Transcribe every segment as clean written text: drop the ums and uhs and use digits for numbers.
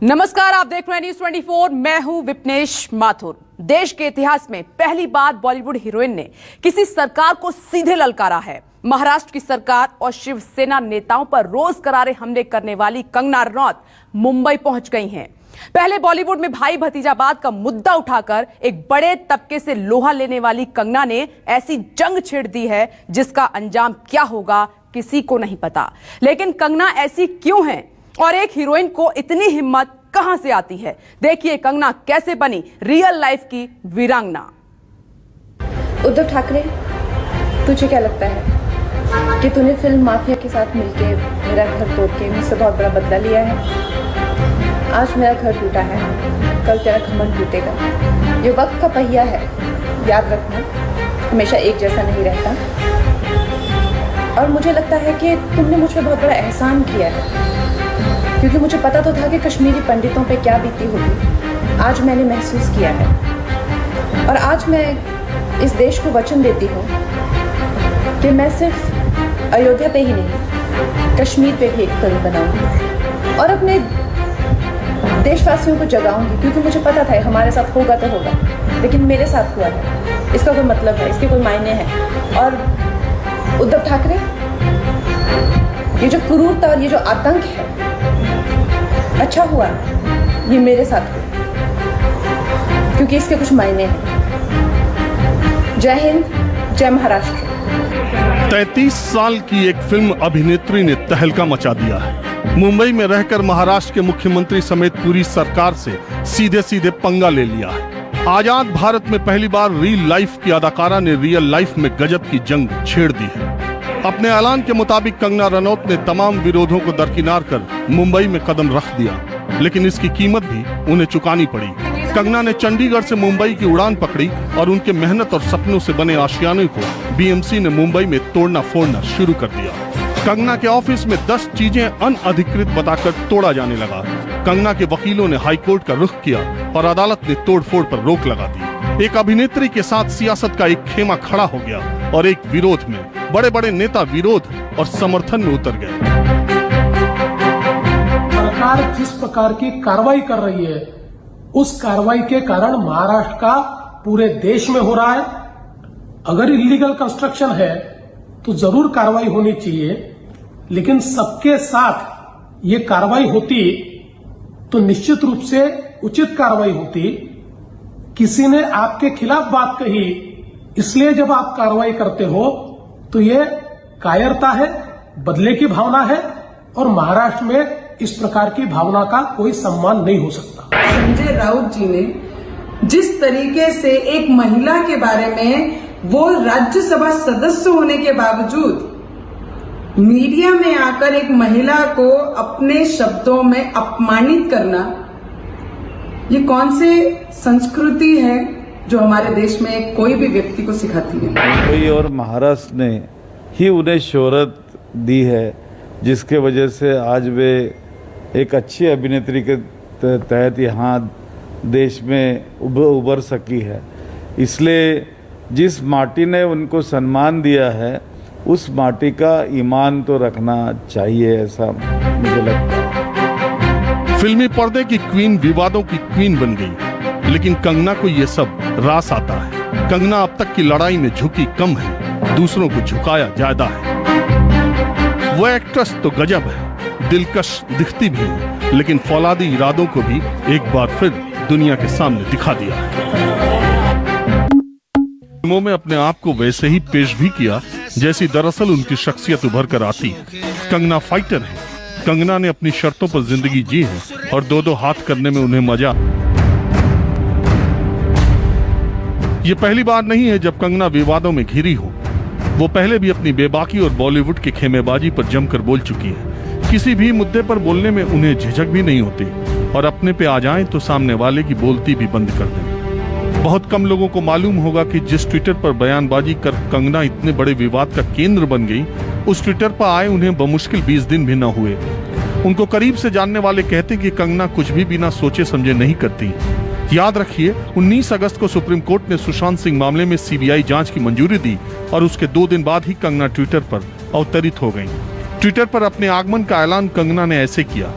नमस्कार, आप देख रहे हैं न्यूज़ 24। मैं हूं विपनेश माथुर। देश के इतिहास में पहली बार बॉलीवुड हीरोइन ने किसी सरकार को सीधे ललकारा है। महाराष्ट्र की सरकार और शिवसेना नेताओं पर रोज करारे हमले करने वाली कंगना रनौत मुंबई पहुंच गई हैं। पहले बॉलीवुड में भाई भतीजावाद का मुद्दा उठाकर एक बड़े तबके से लोहा लेने वाली कंगना ने ऐसी जंग छेड़ दी है जिसका अंजाम क्या होगा किसी को नहीं पता। लेकिन कंगना ऐसी क्यों है और एक हीरोइन को इतनी हिम्मत कहां से आती है? देखिए कंगना कैसे बनी रियल लाइफ की वीरांगना। उद्धव ठाकरे, तुझे क्या लगता है कि तूने फिल्म माफिया के साथ मिलके मेरा घर तोड़ के मुझसे बहुत बड़ा बदला लिया है? आज मेरा घर टूटा है, कल तेरा घमंड टूटेगा। ये वक्त का पहिया है, याद रखना, हमेशा एक जैसा नहीं रहता। और मुझे लगता है कि तुमने मुझ पर बहुत बड़ा एहसान किया है, क्योंकि मुझे पता तो था कि कश्मीरी पंडितों पे क्या बीती होगी। आज मैंने महसूस किया है और आज मैं इस देश को वचन देती हूँ कि मैं सिर्फ अयोध्या पे ही नहीं, कश्मीर पे भी एक फिल्म बनाऊंगी और अपने देशवासियों को जगाऊंगी, क्योंकि मुझे पता था हमारे साथ होगा तो होगा, लेकिन मेरे साथ हुआ है, इसका कोई मतलब है, इसके कोई मायने हैं। और उद्धव ठाकरे, ये जो क्रूरता और ये जो आतंक है, अच्छा हुआ ये मेरे साथ हुआ, क्योंकि इसके कुछ मायने हैं। जय हिंद, जय महाराष्ट्र। 33 साल की एक फिल्म अभिनेत्री ने तहलका मचा दिया है। मुंबई में रहकर महाराष्ट्र के मुख्यमंत्री समेत पूरी सरकार से सीधे सीधे पंगा ले लिया है। आजाद भारत में पहली बार रियल लाइफ की अदाकारा ने रियल लाइफ में गजब की जंग छेड़ दी है। अपने ऐलान के मुताबिक कंगना रनौत ने तमाम विरोधों को दरकिनार कर मुंबई में कदम रख दिया, लेकिन इसकी कीमत भी उन्हें चुकानी पड़ी। कंगना ने चंडीगढ़ से मुंबई की उड़ान पकड़ी और उनके मेहनत और सपनों से बने आशियाने को बीएमसी ने मुंबई में तोड़ना फोड़ना शुरू कर दिया। कंगना के ऑफिस में 10 चीजें अनअधिकृत बताकर तोड़ा जाने लगा। कंगना के वकीलों ने हाईकोर्ट का रुख किया और अदालत ने तोड़फोड़ पर रोक लगा दी। एक अभिनेत्री के साथ सियासत का एक खेमा खड़ा हो गया और एक विरोध में बड़े बड़े नेता विरोध और समर्थन में उतर गए। सरकार जिस प्रकार की कार्रवाई कर रही है, उस कार्रवाई के कारण महाराष्ट्र का पूरे देश में हो रहा है। अगर इलीगल कंस्ट्रक्शन है तो जरूर कार्रवाई होनी चाहिए, लेकिन सबके साथ ये कार्रवाई होती तो निश्चित रूप से उचित कार्रवाई होती। किसी ने आपके खिलाफ बात कही, इसलिए जब आप कार्रवाई करते हो तो ये कायरता है, बदले की भावना है, और महाराष्ट्र में इस प्रकार की भावना का कोई सम्मान नहीं हो सकता। संजय राउत जी ने जिस तरीके से एक महिला के बारे में, वो राज्यसभा सदस्य होने के बावजूद मीडिया में आकर एक महिला को अपने शब्दों में अपमानित करना, ये कौन सी संस्कृति है जो हमारे देश में कोई भी व्यक्ति को सिखाती है? मुंबई और महाराष्ट्र ने ही उन्हें शोहरत दी है, जिसके वजह से आज वे एक अच्छी अभिनेत्री के तहत यहाँ देश में उभर सकी है। इसलिए जिस माटी ने उनको सम्मान दिया है, उस माटी का ईमान तो रखना चाहिए, ऐसा मुझे लगता है। फिल्मी पर्दे की क्वीन विवादों की क्वीन बन गई, लेकिन कंगना को ये सब रास आता है। कंगना अब तक की लड़ाई में झुकी कम है, दूसरों को झुकाया ज्यादा है। वो एक्ट्रेस तो गजब है, दिलकश दिखती भी है, लेकिन फौलादी इरादों को भी एक बार फिर दुनिया के सामने दिखा दिया है। फिल्मों में अपने आप को वैसे ही पेश भी किया जैसी दरअसल उनकी शख्सियत उभर कर आती है। कंगना फाइटर है। कंगना ने अपनी शर्तों पर जिंदगी जी है और दो हाथ करने में उन्हें मजा। ये पहली बार नहीं है जब कंगना विवादों में घिरी हो। वो पहले भी अपनी बेबाकी और बॉलीवुड के खेमेबाजी पर जमकर बोल चुकी है। किसी भी मुद्दे पर बोलने में उन्हें झिझक भी नहीं होती और अपने पे आ जाएं तो सामने वाले की बोलती भी बंद कर दें। बहुत कम लोगों को मालूम होगा कि जिस ट्विटर पर बयानबाजी कर कंगना इतने बड़े विवाद का केंद्र बन गई, उस ट्विटर पर आए उन्हें बमुश्किल 20 दिन भी न हुए। उनको करीब से जानने वाले कहते कि कंगना कुछ भी बिना सोचे समझे नहीं करती। याद रखिए, 19 अगस्त को सुप्रीम कोर्ट ने सुशांत सिंह मामले में सीबीआई जांच की मंजूरी दी और उसके 2 दिन बाद ही कंगना ट्विटर पर अवतरित हो गईं। ट्विटर पर अपने आगमन का ऐलान कंगना ने ऐसे किया: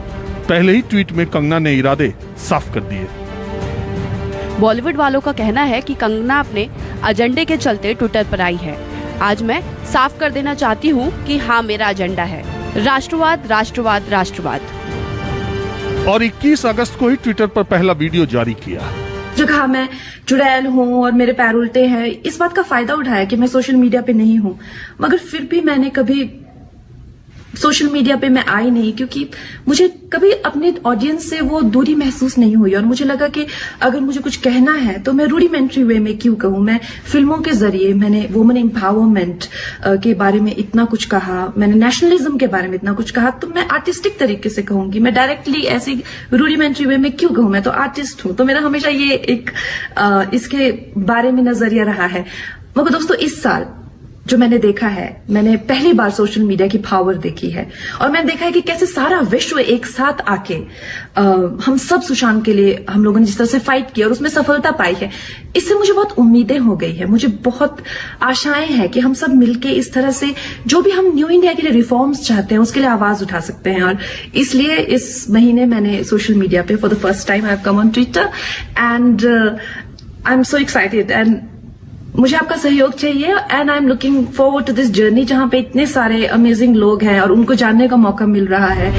पहले ही ट्वीट में कंगना ने इरादे साफ कर दिए। बॉलीवुड वालों का कहना है कि कंगना अपने एजेंडे के चलते ट्विटर पर आई है। आज मैं साफ कर देना चाहती हूँ कि हाँ, मेरा एजेंडा है राष्ट्रवाद, राष्ट्रवाद, राष्ट्रवाद। और 21 अगस्त को ही ट्विटर पर पहला वीडियो जारी किया। जो कहा मैं चुड़ैल हूँ और मेरे पैर उल्टे हैं, इस बात का फायदा उठाया कि मैं सोशल मीडिया पे नहीं हूँ, मगर फिर भी मैंने कभी सोशल मीडिया पे मैं आई नहीं, क्योंकि मुझे कभी अपने ऑडियंस से वो दूरी महसूस नहीं हुई और मुझे लगा कि अगर मुझे कुछ कहना है तो मैं रूडिमेंट्री वे में क्यों कहूँ। मैं फिल्मों के जरिए मैंने वुमेन एम्पावरमेंट के बारे में इतना कुछ कहा, मैंने नेशनलिज्म के बारे में इतना कुछ कहा, तो मैं आर्टिस्टिक तरीके से कहूंगी। मैं डायरेक्टली ऐसी रूडिमेंट्री वे में क्यों कहूँ, मैं तो आर्टिस्ट हूँ। तो मेरा हमेशा ये एक इसके बारे में नजरिया रहा है। मगर दोस्तों, इस साल जो मैंने देखा है, मैंने पहली बार सोशल मीडिया की पावर देखी है और मैंने देखा है कि कैसे सारा विश्व एक साथ आके हम सब सुशांत के लिए हम लोगों ने जिस तरह से फाइट किया और उसमें सफलता पाई है, इससे मुझे बहुत उम्मीदें हो गई है। मुझे बहुत आशाएं हैं कि हम सब मिलके इस तरह से जो भी हम न्यू इंडिया के लिए रिफॉर्म्स चाहते हैं उसके लिए आवाज उठा सकते हैं। और इसलिए इस महीने मैंने सोशल मीडिया पे for the first time I have come on Twitter and I am so excited and मुझे आपका सहयोग चाहिए and I am looking forward to this journey, जहां पे इतने सारे अमेजिंग लोग हैं और उनको जानने का मौका मिल रहा है।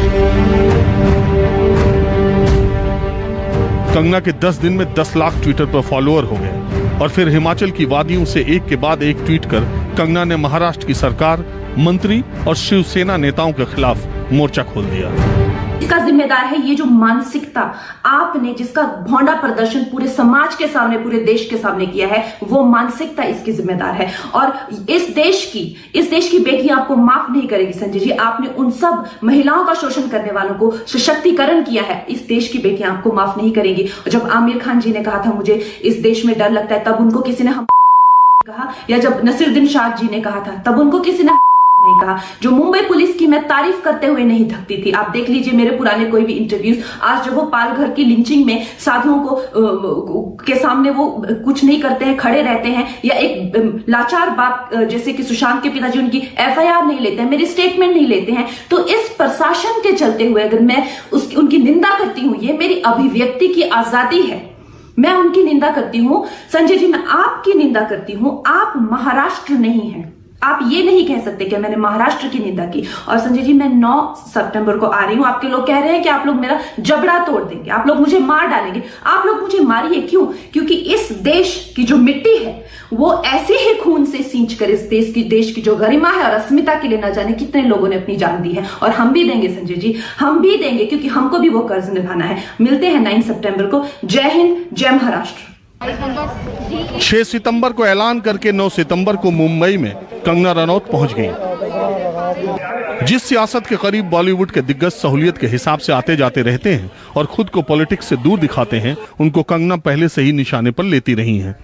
कंगना के 10 दिन में 10 लाख ट्विटर पर फॉलोअर हो गए और फिर हिमाचल की वादियों से एक के बाद एक ट्वीट कर कंगना ने महाराष्ट्र की सरकार, मंत्री और शिवसेना नेताओं के खिलाफ मोर्चा खोल दिया। इसका जिम्मेदार है ये जो मानसिकता आपने, जिसका भौंडा प्रदर्शन पूरे समाज के सामने, पूरे देश के सामने किया है, वो मानसिकता इसकी जिम्मेदार है। और इस देश की बेटियां आपको माफ नहीं करेगी संजय जी। आपने उन सब महिलाओं का शोषण करने वालों को सशक्तिकरण किया है, इस देश की बेटियां आपको माफ नहीं करेंगी। जब आमिर खान जी ने कहा था मुझे इस देश में डर लगता है, तब उनको किसी ने हम कहा, या जब नसीरुद्दीन शाह जी ने कहा था तब उनको किसी ने नहीं कहा। जो मुंबई पुलिस की मैं तारीफ करते हुए नहीं थकती थी, आप देख लीजिए मेरे पुराने कोई भी इंटरव्यूज, आज जब वो पालघर की लिंचिंग में साधुओं को के सामने वो कुछ नहीं करते हैं, खड़े रहते हैं, या एक लाचार बाप जैसे कि सुशांत के पिताजी उनकी एफआईआर नहीं लेते हैं, मेरी स्टेटमेंट नहीं लेते हैं, तो इस प्रशासन के चलते हुए अगर मैं उनकी निंदा करती हूं, ये मेरी अभिव्यक्ति की आजादी है, मैं उनकी निंदा करती हूं। संजय जी, मैं आपकी निंदा करती हूं, आप महाराष्ट्र नहीं हैं। आप ये नहीं कह सकते कि मैंने महाराष्ट्र की निंदा की। और संजय जी, मैं 9 सितंबर को आ रही हूं। आपके लोग कह रहे हैं कि आप लोग मेरा जबड़ा तोड़ देंगे, आप लोग मुझे मार डालेंगे। आप लोग मुझे मारिए, क्यों? क्योंकि इस देश की जो मिट्टी है वो ऐसे ही खून से सींच कर इस देश की जो गरिमा है और अस्मिता के लिए न जाने कितने लोगों ने अपनी जान दी है। और हम भी देंगे संजय जी, हम भी देंगे, क्योंकि हमको भी वो कर्ज निभाना है। मिलते हैं 9 सितंबर को। जय हिंद, जय महाराष्ट्र। 6 सितंबर को ऐलान करके 9 सितंबर को मुंबई में कंगना रनौत पहुंच गई। जिस सियासत के करीब बॉलीवुड के दिग्गज सहूलियत के हिसाब से आते जाते रहते हैं और खुद को पॉलिटिक्स से दूर दिखाते हैं, उनको कंगना पहले से ही निशाने पर लेती रही हैं।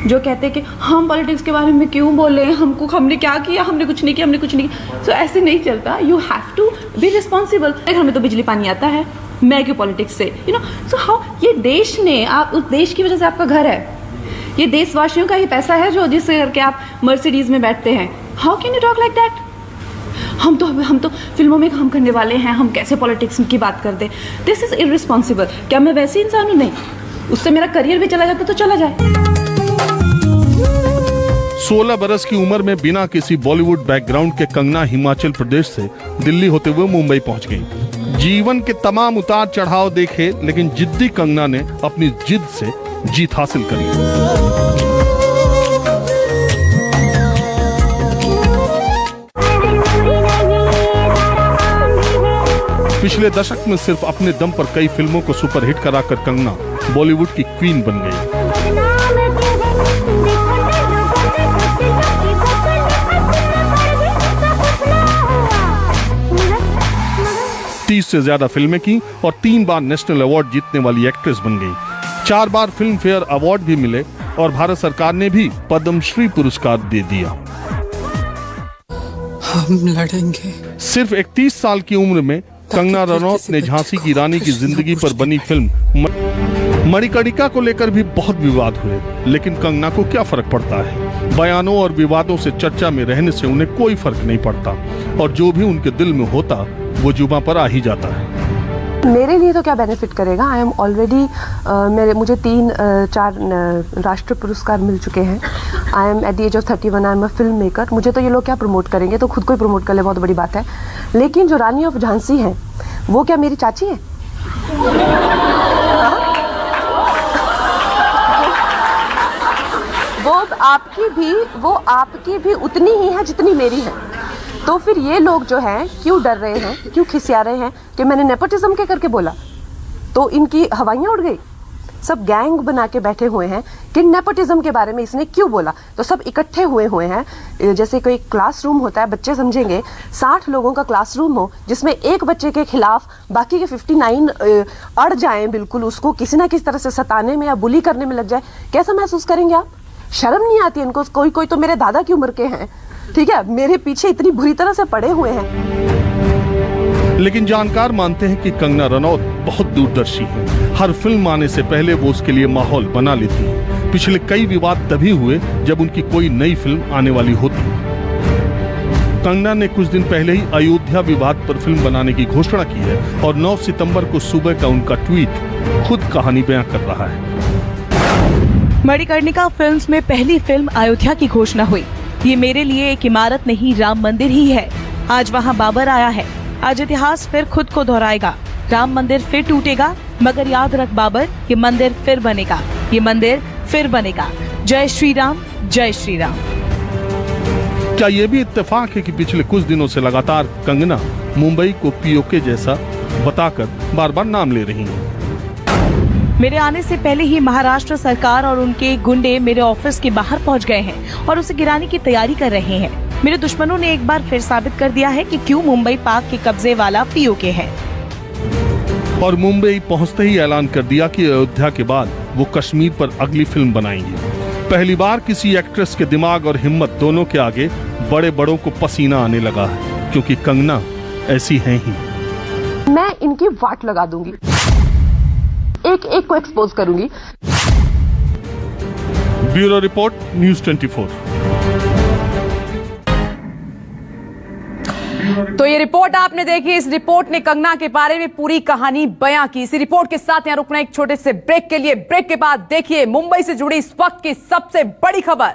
जो कहते हैं कि हम पॉलिटिक्स के बारे में क्यों बोले, हमने क्या किया, हमने कुछ नहीं किया। सो ऐसे नहीं चलता। You have to be responsible. घर में तो बिजली पानी आता है, मैं क्यों पॉलिटिक्स से, सो हाउ, ये देश ने, आप उस देश की वजह से आपका घर है, ये देशवासियों का ही पैसा है जो जिससे करके आप मर्सिडीज में बैठते हैं। How can you talk like that? हम तो फिल्मों में काम करने वाले हैं, हम कैसे पॉलिटिक्स की बात करते? This is irresponsible. क्या मैं वैसे इंसान हूं? नहीं, उससे मेरा करियर भी चला जाता तो चला जाए। 16 बरस की उम्र में बिना किसी बॉलीवुड बैकग्राउंड के कंगना हिमाचल प्रदेश से दिल्ली होते हुए मुंबई पहुंच गई। जीवन के तमाम उतार चढ़ाव देखे, लेकिन जिद्दी कंगना ने अपनी जिद से जीत हासिल करी। पिछले दशक में सिर्फ अपने दम पर कई फिल्मों को सुपरहिट कराकर कंगना बॉलीवुड की क्वीन बन गई। तीस से ज्यादा फिल्में की और 3 बार नेशनल अवार्ड जीतने वाली एक्ट्रेस बन गई। 4 बार फिल्म फेयर अवार्ड भी मिले और भारत सरकार ने भी पद्मश्री पुरस्कार दे दिया। हम लड़ेंगे। सिर्फ 31 साल की उम्र में कंगना रनौत ने झांसी की रानी की जिंदगी पर बनी फिल्म मणिकर्णिका को लेकर भी बहुत विवाद हुए, लेकिन कंगना को क्या फर्क पड़ता है? बयानों और विवादों से चर्चा में रहने से उन्हें कोई फर्क नहीं पड़ता और जो भी उनके दिल में होता वो जुबां पर आ ही जाता है। मेरे लिए तो क्या बेनिफिट करेगा। आई एम ऑलरेडी मुझे 3-4 राष्ट्रीय पुरस्कार मिल चुके हैं। I am at the age of 31, I am a film maker. मुझे तो ये लोग क्या प्रमोट करेंगे, तो खुद को ही प्रमोट कर ले, बहुत बड़ी बात है। लेकिन जो रानी ऑफ झांसी हैं वो क्या मेरी चाची है? वो आपकी भी उतनी ही है जितनी मेरी है। तो फिर ये लोग जो हैं क्यों डर रहे हैं, क्यों खिसिया रहे हैं कि मैंने नेपोटिज्म के करके बोला तो इनकी हवाइयाँ उड़ गई। सब गैंग बना के बैठे हुए हैं कि नेपोटिज्म के बारे में इसने क्यों बोला। तो सब इकट्ठे हुए हैं, जैसे कोई क्लासरूम होता है, बच्चे समझेंगे 60 लोगों का क्लासरूम हो जिसमें एक बच्चे के खिलाफ बाकी के 59 अड़ जाएं, बिल्कुल उसको किसी ना किसी तरह से सताने में या बुली करने में लग जाए। कैसा महसूस करेंगे आप? शर्म नहीं आती इनको? कोई तो मेरे दादा की उम्र के हैं, ठीक है, मेरे पीछे इतनी बुरी तरह से पड़े हुए हैं। लेकिन जानकार मानते हैं कि कंगना रनौत बहुत दूरदर्शी है। हर फिल्म आने से पहले वो उसके लिए माहौल बना लेती है। पिछले कई विवाद तभी हुए जब उनकी कोई नई फिल्म आने वाली होती। कंगना ने कुछ दिन पहले ही अयोध्या विवाद पर फिल्म बनाने की घोषणा की है और 9 सितंबर को सुबह का उनका ट्वीट खुद कहानी बयां कर रहा है। मणिकर्णिका फिल्म्स में पहली फिल्म अयोध्या की घोषणा हुई। ये मेरे लिए एक इमारत नहीं, राम मंदिर ही है। आज वहाँ बाबर आया है। आज इतिहास फिर खुद को दोहराएगा। राम मंदिर फिर टूटेगा, मगर याद रख बाबर, ये मंदिर फिर बनेगा, ये मंदिर फिर बनेगा। जय श्री राम, जय श्री राम। क्या ये भी इत्तेफाक है कि पिछले कुछ दिनों से लगातार कंगना मुंबई को पीओके जैसा बताकर बार बार नाम ले रही हैं। मेरे आने से पहले ही महाराष्ट्र सरकार और उनके गुंडे मेरे ऑफिस के बाहर पहुंच गए हैं और उसे गिराने की तैयारी कर रहे हैं। मेरे दुश्मनों ने एक बार फिर साबित कर दिया है कि क्यों मुंबई पाक के कब्जे वाला पीओके है। और मुंबई पहुंचते ही ऐलान कर दिया कि अयोध्या के बाद वो कश्मीर पर अगली फिल्म बनाएंगे। पहली बार किसी एक्ट्रेस के दिमाग और हिम्मत दोनों के आगे बड़े बड़ों को पसीना आने लगा है, क्योंकि कंगना ऐसी है ही। मैं इनकी वाट लगा दूंगी, एक एक को एक्सपोज करूंगी। Bureau report, news 24। तो ये रिपोर्ट आपने देखी। इस रिपोर्ट ने कंगना के बारे में पूरी कहानी बयां की। इसी रिपोर्ट के साथ यहां रुकना एक छोटे से ब्रेक के लिए। ब्रेक के बाद देखिए मुंबई से जुड़ी इस वक्त की सबसे बड़ी खबर।